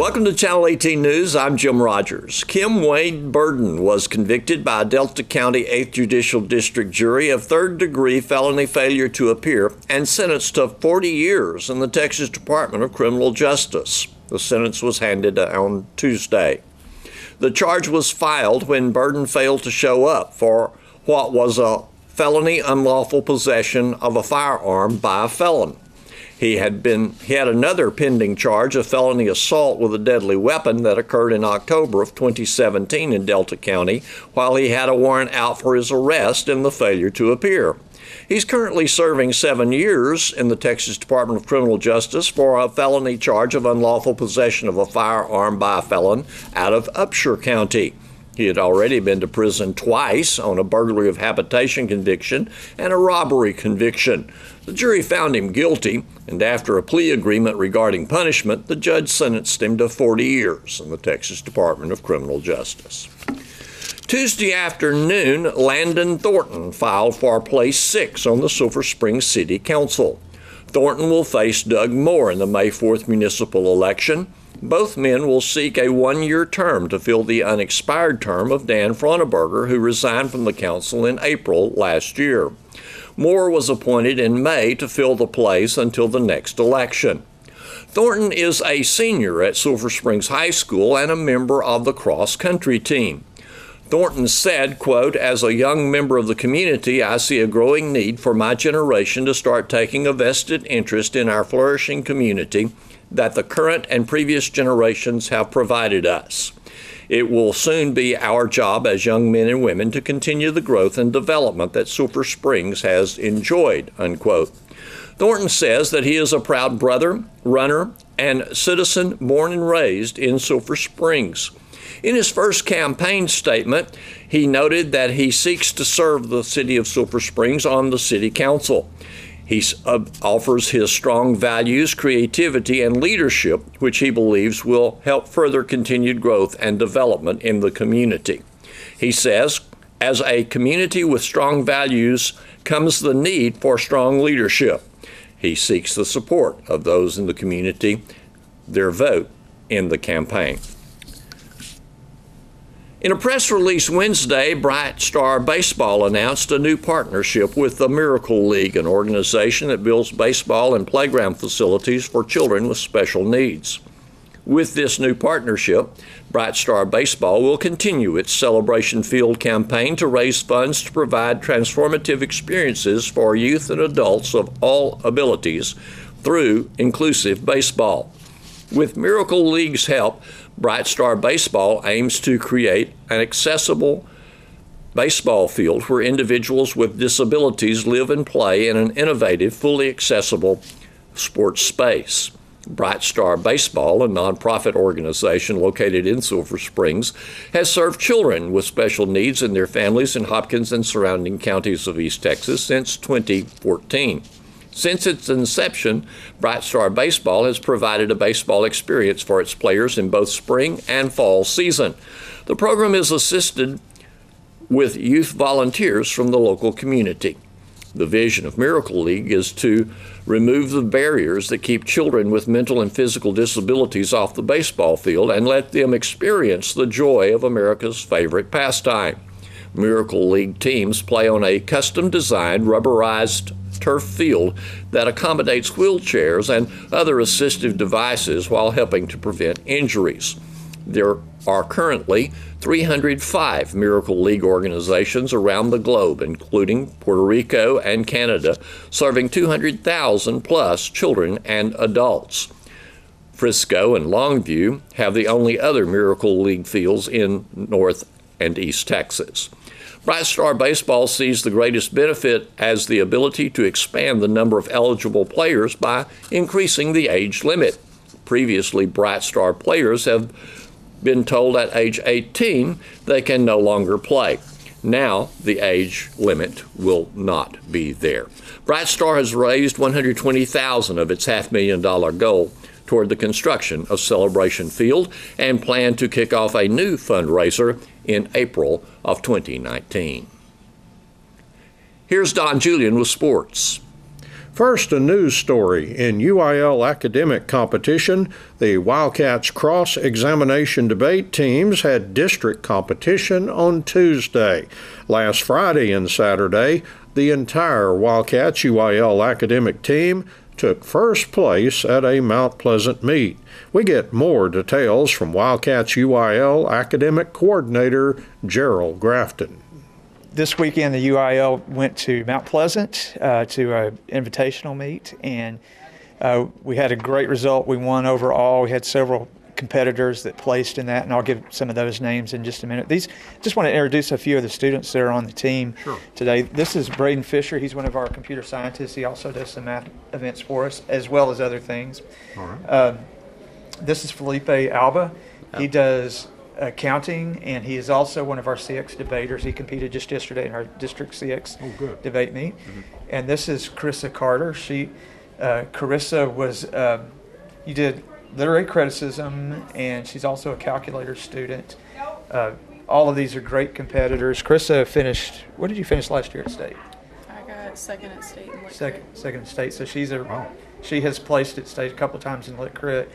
Welcome to Channel 18 News. I'm Jim Rogers. Kim Wade Burden was convicted by a Delta County 8th Judicial District jury of third-degree felony failure to appear and sentenced to 40 years in the Texas Department of Criminal Justice. The sentence was handed on Tuesday. The charge was filed when Burden failed to show up for what was a felony unlawful possession of a firearm by a felon. He had another pending charge of felony assault with a deadly weapon that occurred in October of 2017 in Delta County, while he had a warrant out for his arrest in the failure to appear. He's currently serving 7 years in the Texas Department of Criminal Justice for a felony charge of unlawful possession of a firearm by a felon out of Upshur County. He had already been to prison twice on a burglary of habitation conviction and a robbery conviction. The jury found him guilty, and after a plea agreement regarding punishment, the judge sentenced him to 40 years in the Texas Department of Criminal Justice. Tuesday afternoon, Landon Thornton filed for place 6 on the Sulphur Springs City Council. Thornton will face Doug Moore in the May 4th municipal election. Both men will seek a 1-year term to fill the unexpired term of Dan Fronneberger, who resigned from the council in April last year. Moore was appointed in May to fill the place until the next election. Thornton is a senior at Sulphur Springs High School and a member of the cross-country team. Thornton said, quote, "As a young member of the community, I see a growing need for my generation to start taking a vested interest in our flourishing community that the current and previous generations have provided us. It will soon be our job as young men and women to continue the growth and development that Sulphur Springs has enjoyed," unquote. Thornton says that he is a proud brother, runner, and citizen born and raised in Sulphur Springs. In his first campaign statement, he noted that he seeks to serve the city of Sulphur Springs on the city council. He offers his strong values, creativity, and leadership, which he believes will help further continued growth and development in the community. He says, "As a community with strong values comes the need for strong leadership." He seeks the support of those in the community, their vote in the campaign. In a press release Wednesday, Bright Star Baseball announced a new partnership with the Miracle League, an organization that builds baseball and playground facilities for children with special needs. With this new partnership, Bright Star Baseball will continue its Celebration Field campaign to raise funds to provide transformative experiences for youth and adults of all abilities through inclusive baseball. With Miracle League's help, Bright Star Baseball aims to create an accessible baseball field where individuals with disabilities live and play in an innovative, fully accessible sports space. Bright Star Baseball, a nonprofit organization located in Sulphur Springs, has served children with special needs and their families in Hopkins and surrounding counties of East Texas since 2014. Since its inception, Bright Star Baseball has provided a baseball experience for its players in both spring and fall season. The program is assisted with youth volunteers from the local community. The vision of Miracle League is to remove the barriers that keep children with mental and physical disabilities off the baseball field and let them experience the joy of America's favorite pastime. Miracle League teams play on a custom-designed, rubberized turf field that accommodates wheelchairs and other assistive devices while helping to prevent injuries. There are currently 305 Miracle League organizations around the globe, including Puerto Rico and Canada, serving 200,000 plus children and adults. Frisco and Longview have the only other Miracle League fields in North and East Texas. Bright Star Baseball sees the greatest benefit as the ability to expand the number of eligible players by increasing the age limit. Previously, Bright Star players have been told at age 18 they can no longer play. Now, the age limit will not be there. Bright Star has raised $120,000 of its $500,000 goal toward the construction of Celebration Field and plan to kick off a new fundraiser in April of 2019. Here's Don Julian with sports. First, a news story. In UIL academic competition, the Wildcats cross-examination debate teams had district competition on Tuesday. Last Friday and Saturday, the entire Wildcats UIL academic team took first place at a Mount Pleasant meet. We get more details from Wildcats UIL academic coordinator Gerald Grafton. This weekend, the UIL went to Mount Pleasant to an invitational meet, and we had a great result. We won overall. We had several competitors that placed in that, and I'll give some of those names in just a minute. Just want to introduce a few of the students that are on the team today. This is Braden Fisher. He's one of our computer scientists. He also does some math events for us, as well as other things. All right. This is Felipe Alba. He does accounting, and he is also one of our CX debaters. He competed just yesterday in our district CX debate meet. Mm-hmm. And this is Carissa Carter. Carissa was, you did literary criticism, and she's also a calculator student. All of these are great competitors. Carissa finished, what did you finish last year at state? I got second at state in Lit Crit. Second at state. So she has placed at state a couple of times in Lit Crit,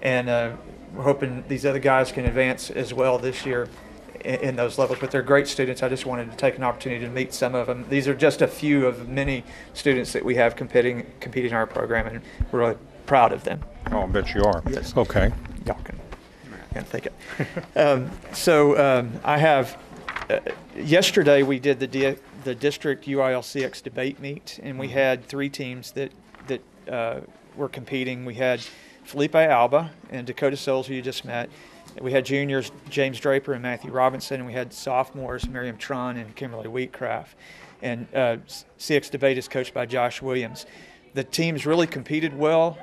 and we're hoping these other guys can advance as well this year in those levels. But they're great students. I just wanted to take an opportunity to meet some of them. These are just a few of many students that we have competing in our program, and we're really proud of them. Oh, I bet you are. Yes. Okay. Y'all can think it. I have, yesterday we did the district UIL CX debate meet, and we had three teams that were competing. We had Felipe Alba and Dakota Souls, who you just met. We had juniors James Draper and Matthew Robinson, and we had sophomores Miriam Tron and Kimberly Wheatcraft. And CX debate is coached by Josh Williams. The teams really competed well,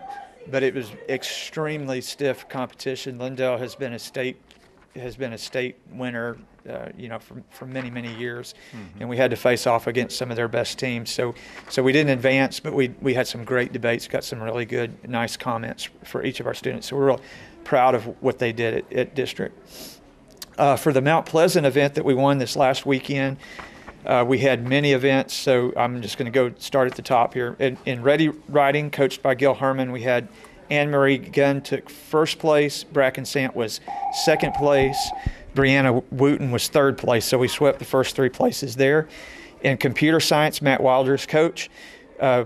but it was extremely stiff competition. Lindale has been a state winner, for many years, and we had to face off against some of their best teams. So we didn't advance, but we had some great debates. Got some really good, nice comments for each of our students. So we're real proud of what they did at district. For the Mount Pleasant event that we won this last weekend, we had many events. So I'm just going to go start at the top here. In Ready Riding, coached by Gil Herman, we had Anne-Marie Gunn took first place. Bracken Sant was second place. Brianna Wooten was third place, so we swept the first three places there. In computer science, Matt Wilder's coach,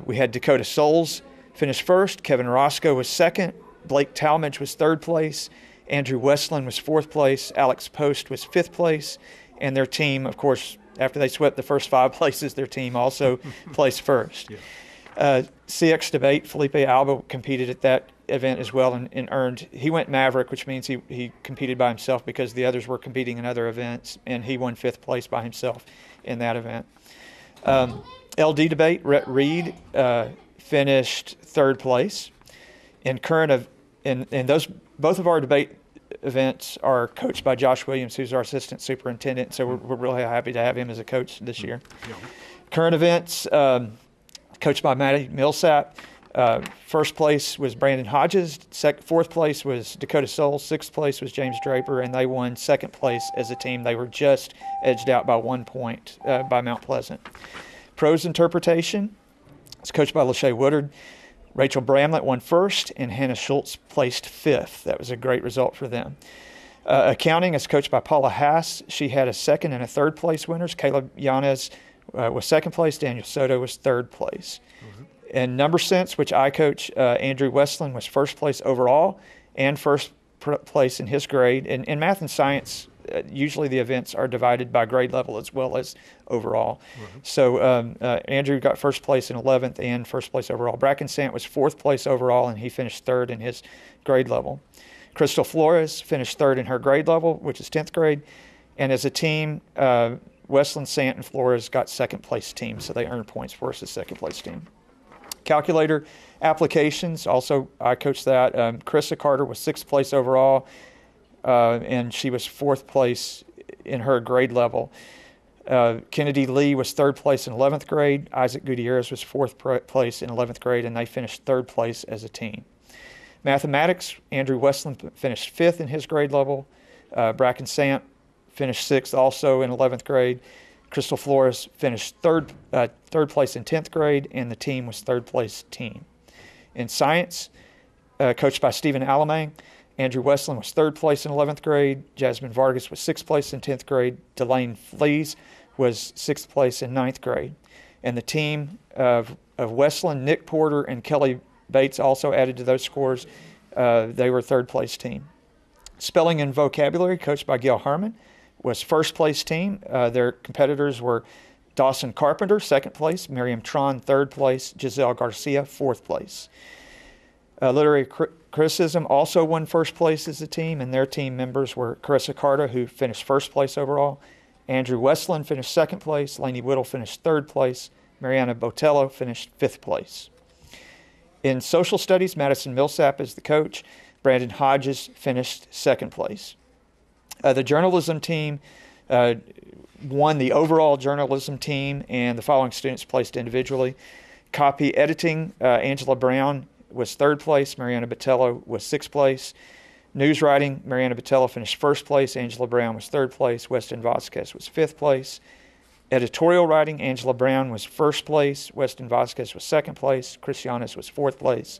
we had Dakota Souls finish first. Kevin Roscoe was second. Blake Talmadge was third place. Andrew Westland was fourth place. Alex Post was fifth place. And their team, of course, after they swept the first five places, their team also placed first. Yeah. CX debate, Felipe Alba competed at that event as well and earned, he went Maverick, which means he competed by himself because the others were competing in other events, and he won fifth place by himself in that event. LD debate, Rhett Reed finished third place. In both of our debate events are coached by Josh Williams, who's our assistant superintendent, so we're really happy to have him as a coach this year. Yeah. Current events, coached by Maddie Millsap. First place was Brandon Hodges. Fourth place was Dakota Souls. Sixth place was James Draper, and they won second place as a team. They were just edged out by 1 point by Mount Pleasant. Prose interpretation, it's coached by Lachey Woodard. Rachel Bramlett won first, and Hannah Schultz placed fifth. That was a great result for them. Accounting is coached by Paula Haas. She had a second and a third place winners. Caleb Yanez was second place. Daniel Soto was third place. Mm-hmm. In number sense, which I coach, Andrew Westland was first place overall and first place in his grade. And in math and science, usually the events are divided by grade level as well as overall. Mm-hmm. So Andrew got first place in 11th and first place overall. Bracken Sant was fourth place overall, and he finished third in his grade level. Crystal Flores finished third in her grade level, which is 10th grade. And as a team, Westland, Sant, and Flores got second place teams, so they earned points for us as second place team. Calculator applications, also I coached that. Carissa Carter was sixth place overall, and she was fourth place in her grade level. Kennedy Lee was third place in 11th grade. Isaac Gutierrez was fourth place in 11th grade, and they finished third place as a team. Mathematics, Andrew Westland finished fifth in his grade level. Bracken Sant finished sixth also in 11th grade. Crystal Flores finished third place in 10th grade, and the team was third place team. In science, coached by Stephen Alamang, Andrew Westland was third place in 11th grade. Jasmine Vargas was sixth place in 10th grade. Delane Flees was sixth place in 9th grade. And the team of Westland, Nick Porter, and Kelly Bates also added to those scores. They were third place team. Spelling and vocabulary, coached by Gail Harmon, was first place team. Their competitors were Dawson Carpenter, second place, Miriam Tron, third place, Giselle Garcia, fourth place. Literary criticism also won first place as a team, and their team members were Carissa Carter, who finished first place overall. Andrew Westland finished second place. Lainey Whittle finished third place. Mariana Botello finished fifth place. In social studies, Madison Millsap is the coach. Brandon Hodges finished second place. The journalism team won the overall journalism team, and the following students placed individually. Copy editing, Angela Brown was third place. Mariana Botello was sixth place. News writing, Mariana Botello finished first place. Angela Brown was third place. Weston Vasquez was fifth place. Editorial writing, Angela Brown was first place. Weston Vasquez was second place. Christianas was fourth place.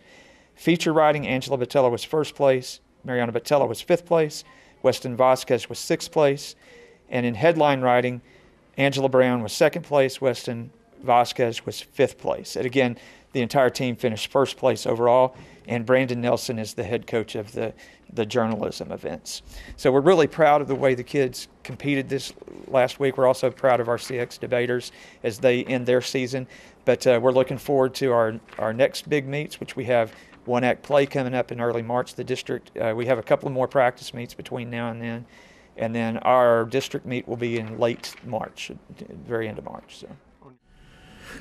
Feature writing, Angela Botello was first place. Mariana Botello was fifth place. Weston Vasquez was sixth place. And in headline writing, Angela Brown was second place. Weston Vasquez was fifth place. And again, the entire team finished first place overall, and Brandon Nelson is the head coach of the journalism events. So we're really proud of the way the kids competed this last week. We're also proud of our CX debaters as they end their season. But we're looking forward to our next big meets, which we have one act play coming up in early March. The district, we have a couple of more practice meets between now and then. And then our district meet will be in late March, very end of March. So.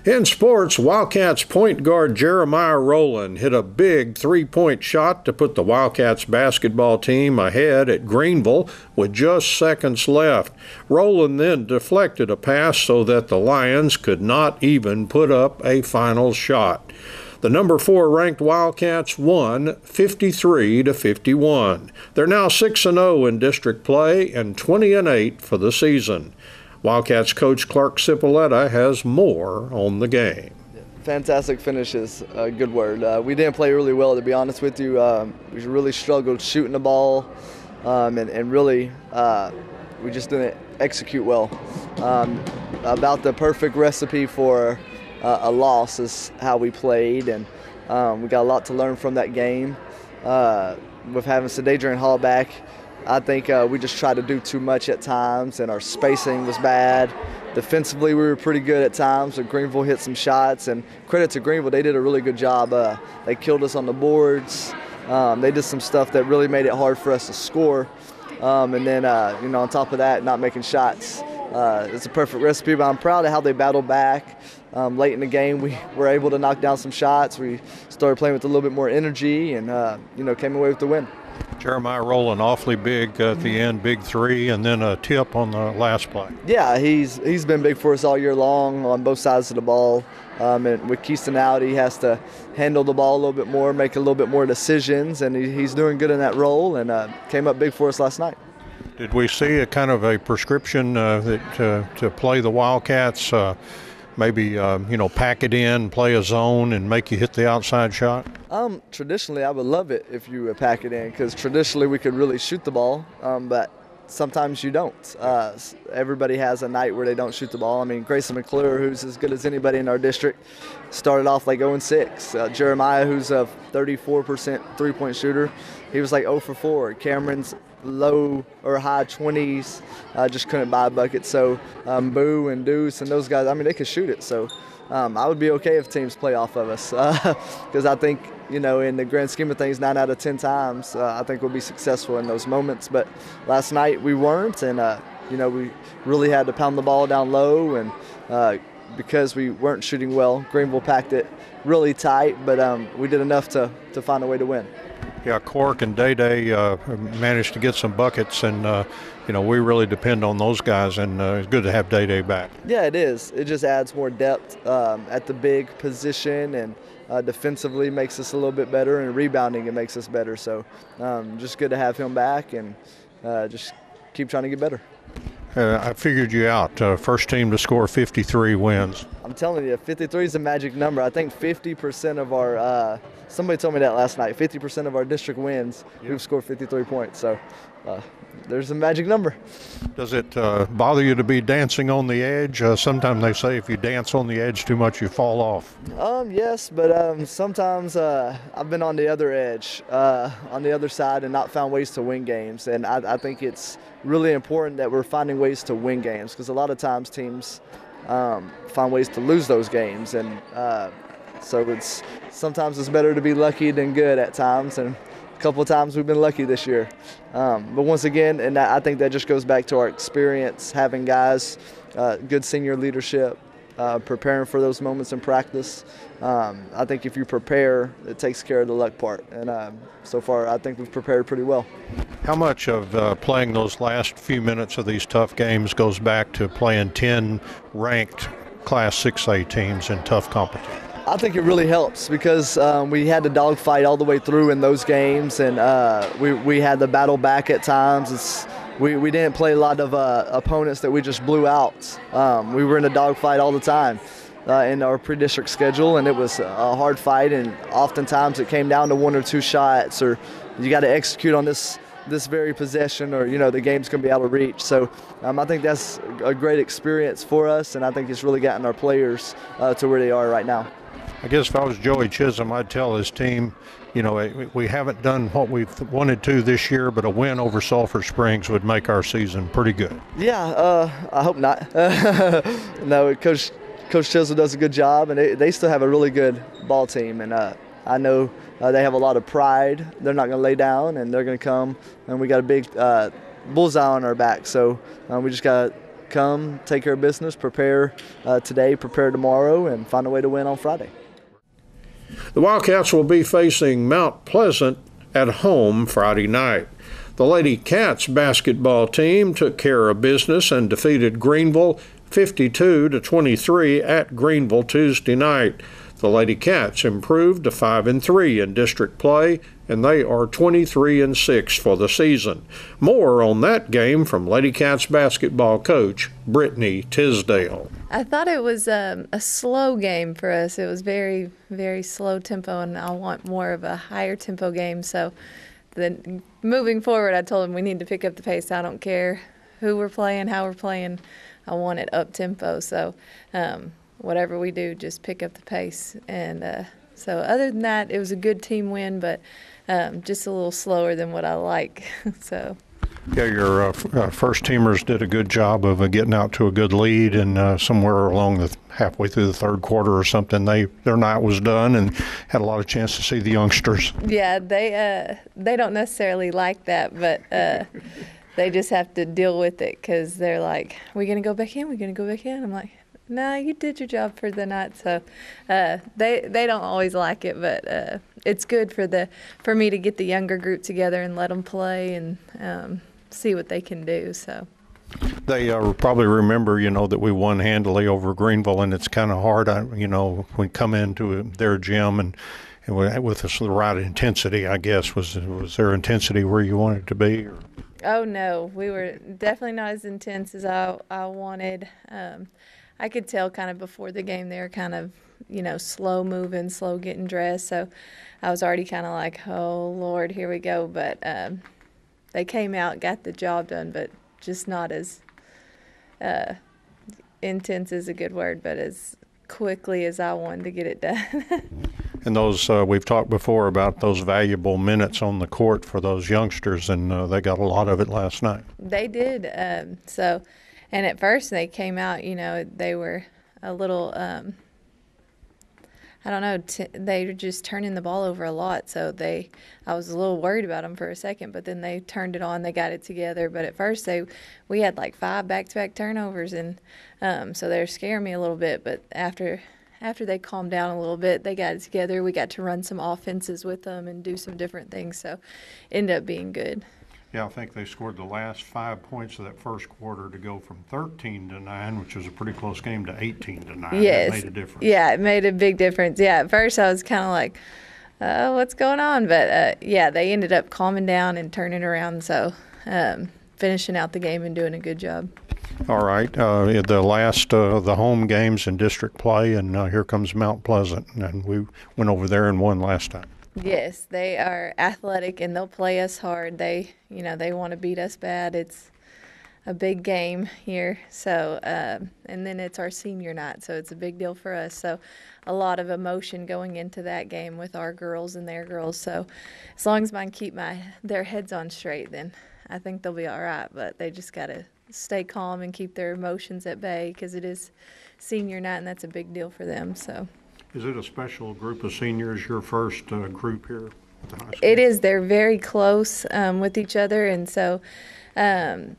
In sports, Wildcats point guard Jeremiah Rowland hit a big three-point shot to put the Wildcats basketball team ahead at Greenville with just seconds left. Rowland then deflected a pass so that the Lions could not even put up a final shot. The number 4 ranked Wildcats won 53-51. They're now 6-0 in district play and 20-8 for the season. Wildcats coach Clark Cipolletta has more on the game. Fantastic finish is a good word. We didn't play really well, to be honest with you. We really struggled shooting the ball, and really we just didn't execute well. About the perfect recipe for a loss is how we played, and we got a lot to learn from that game. With having Sadadrian Hall back, I think we just tried to do too much at times, and our spacing was bad. Defensively, we were pretty good at times, but Greenville hit some shots, and credit to Greenville, they did a really good job. They killed us on the boards. They did some stuff that really made it hard for us to score. And then, on top of that, not making shots. It's a perfect recipe, but I'm proud of how they battled back. Late in the game, we were able to knock down some shots. We started playing with a little bit more energy and, came away with the win. Jeremiah Rowland awfully big at the end, big three, and then a tip on the last play. Yeah, he's been big for us all year long on both sides of the ball. And with Keyston out, he has to handle the ball a little bit more, make a little bit more decisions, and he's doing good in that role, and came up big for us last night. Did we see a kind of a prescription to play the Wildcats? Maybe, pack it in, play a zone, and make you hit the outside shot? Traditionally, I would love it if you would pack it in, because traditionally we could really shoot the ball, but sometimes you don't. Everybody has a night where they don't shoot the ball. I mean, Grayson McClure, who's as good as anybody in our district, started off like 0-6. Jeremiah, who's a 34% three-point shooter, he was like 0 for 4. Cameron's low or high 20s, just couldn't buy a bucket. So Boo and Deuce and those guys, I mean, they could shoot it. So I would be okay if teams play off of us, because I think, in the grand scheme of things, 9 out of 10 times, I think we'll be successful in those moments. But last night we weren't, and we really had to pound the ball down low, and because we weren't shooting well, Greenville packed it really tight, but we did enough to find a way to win. Yeah, Cork and Day-Day managed to get some buckets, and, we really depend on those guys, and it's good to have Day-Day back. Yeah, it is. It just adds more depth at the big position, and defensively makes us a little bit better, and rebounding it makes us better. So just good to have him back, and just keep trying to get better. I figured you out. First team to score 53 wins. I'm telling you, 53 is a magic number. I think 50% of our somebody told me that last night. 50% of our district wins, we've scored 53 points. So there's a magic number. Does it bother you to be dancing on the edge? Sometimes they say if you dance on the edge too much, you fall off. Yes, but sometimes I've been on the other edge, on the other side, and not found ways to win games. And I think it's really important that we're finding ways to win games, because a lot of times teams find ways to lose those games. And so sometimes it's better to be lucky than good at times. And a couple of times we've been lucky this year. But once again, and I think that just goes back to our experience, having guys, good senior leadership, preparing for those moments in practice. I think if you prepare, it takes care of the luck part. And so far, I think we've prepared pretty well. How much of playing those last few minutes of these tough games goes back to playing 10 ranked Class 6A teams in tough competition? I think it really helps because we had the dogfight all the way through in those games, and we had the battle back at times. We didn't play a lot of opponents that we just blew out. We were in a dogfight all the time in our pre-district schedule, and it was a hard fight, and oftentimes it came down to one or two shots, or you got to execute on this very possession, or the game's going to be out of reach. So I think that's a great experience for us, and I think it's really gotten our players to where they are right now. I guess if I was Joey Chisholm, I'd tell his team, we haven't done what we wanted to this year, but a win over Sulphur Springs would make our season pretty good. Yeah, I hope not. No, Coach Chisholm does a good job, and they still have a really good ball team, and I know they have a lot of pride. They're not going to lay down, and they're going to come, and we got a big bullseye on our back. So we just got to come, take care of business, prepare today, prepare tomorrow, and find a way to win on Friday. The Wildcats will be facing Mount Pleasant at home Friday night. The Lady Cats basketball team took care of business and defeated Greenville 52-23 at Greenville Tuesday night. The Lady Cats improved to 5-3 in district play, and they are 23-6 for the season. More on that game from Lady Cats basketball coach Brittany Tisdale. I thought it was a slow game for us. It was very, very slow tempo, and I want more of a higher tempo game. So then moving forward, I told them we need to pick up the pace. I don't care who we're playing, how we're playing. I want it up tempo. So whatever we do, just pick up the pace. And so other than that, it was a good team win, but just a little slower than what I like. So. Yeah, your first teamers did a good job of getting out to a good lead, and somewhere along halfway through the third quarter or something, their night was done and had a lot of chance to see the youngsters. Yeah, they don't necessarily like that, but they just have to deal with it because they're like, "We're gonna go back in. We're gonna go back in." I'm like, "No, you did your job for the night." So they don't always like it, but it's good for me to get the younger group together and let them play and see what they can do. So they probably remember, that we won handily over Greenville, and it's kind of hard, we come into their gym and with the right intensity. I guess was their intensity where you wanted it to be? Or? Oh no, we were definitely not as intense as I wanted. I could tell kind of before the game they were kind of, slow moving, slow getting dressed. So I was already kind of like, oh, Lord, here we go. But they came out, got the job done, but just not as intense is a good word, but as quickly as I wanted to get it done. And those, we've talked before about those valuable minutes on the court for those youngsters, and they got a lot of it last night. They did. And at first they came out, they were a little, I don't know, they were just turning the ball over a lot. So I was a little worried about them for a second, but then they turned it on, they got it together. But at first we had like 5 back-to-back turnovers, and so they were scaring me a little bit. But after they calmed down a little bit, they got it together. We got to run some offenses with them and do some different things. So it ended up being good. Yeah, I think they scored the last 5 points of that first quarter to go from 13-9, which was a pretty close game, to 18-9. Yes. That made a difference. Yeah, it made a big difference. Yeah, at first I was kind of like, what's going on? But, yeah, they ended up calming down and turning around, so finishing out the game and doing a good job. All right, the last the home games in district play, and here comes Mount Pleasant, and we went over there and won last time. Yes, they are athletic and they'll play us hard. They want to beat us bad. It's a big game here. So, and then it's our senior night, so it's a big deal for us. So, a lot of emotion going into that game with our girls and their girls. So, as long as I can keep their heads on straight, then I think they'll be all right. But they just got to stay calm and keep their emotions at bay because it is senior night and that's a big deal for them. So. Is it a special group of seniors, your first group here at the high school? It is. They're very close with each other, and so, they've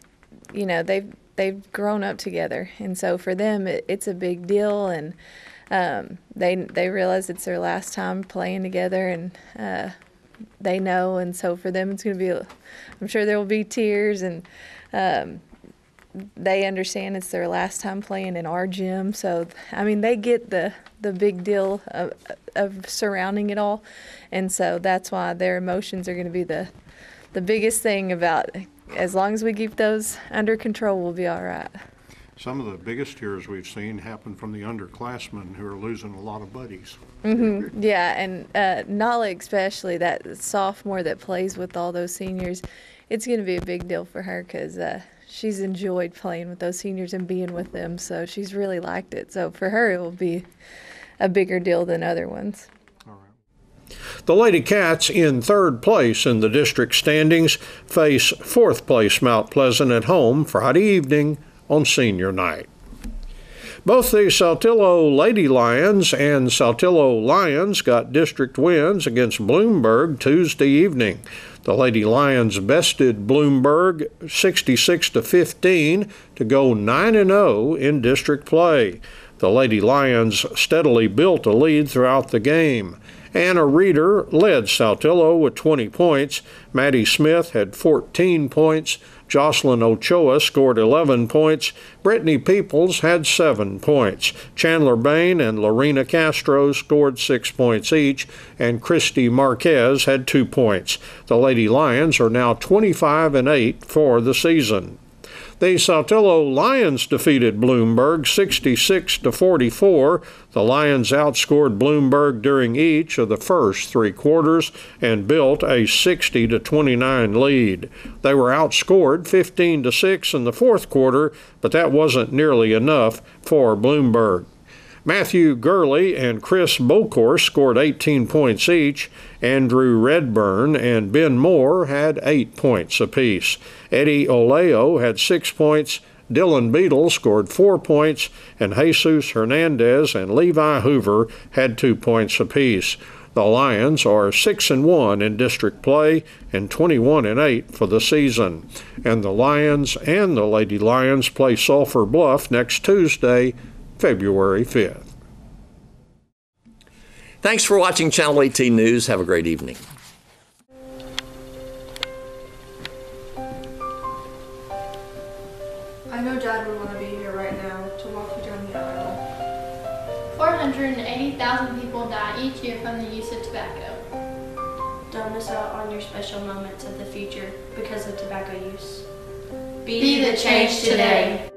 grown up together, and so for them it's a big deal, and they realize it's their last time playing together, and they know, and so for them it's going to be. I'm sure there will be tears, and they understand it's their last time playing in our gym. So, I mean, they get the big deal of surrounding it all. And so that's why their emotions are going to be the biggest thing about, as long as we keep those under control, we'll be all right. Some of the biggest tears we've seen happen from the underclassmen who are losing a lot of buddies. Mm-hmm. Yeah, and Nala especially, that sophomore that plays with all those seniors, it's going to be a big deal for her because she's enjoyed playing with those seniors and being with them, so she's really liked it. So for her, it will be a bigger deal than other ones. All right. The Lady Cats, in third place in the district standings, face fourth place Mount Pleasant at home Friday evening on senior night. Both the Saltillo Lady Lions and Saltillo Lions got district wins against Bloomburg Tuesday evening. The Lady Lions bested Bloomburg 66-15 to go 9-0 in district play. The Lady Lions steadily built a lead throughout the game. Anna Reeder led Saltillo with 20 points. Maddie Smith had 14 points. Jocelyn Ochoa scored 11 points. Brittany Peoples had 7 points. Chandler Bain and Lorena Castro scored 6 points each, and Christy Marquez had 2 points. The Lady Lions are now 25-8 for the season. The Saltillo Lions defeated Bloomburg 66-44. The Lions outscored Bloomburg during each of the first 3 quarters and built a 60-29 lead. They were outscored 15-6 in the fourth quarter, but that wasn't nearly enough for Bloomburg. Matthew Gurley and Chris Bocour scored 18 points each. Andrew Redburn and Ben Moore had 8 points apiece. Eddie Oleo had 6 points. Dylan Beadle scored 4 points, and Jesus Hernandez and Levi Hoover had 2 points apiece. The Lions are 6-1 in district play and 21-8 for the season. And the Lions and the Lady Lions play Sulphur Bluff next Tuesday, February 5th. Thanks for watching Channel 18 News. Have a great evening. I know Dad would want to be here right now to walk you down the aisle. 480,000 people die each year from the use of tobacco. Don't miss out on your special moments of the future because of tobacco use. Be the change today.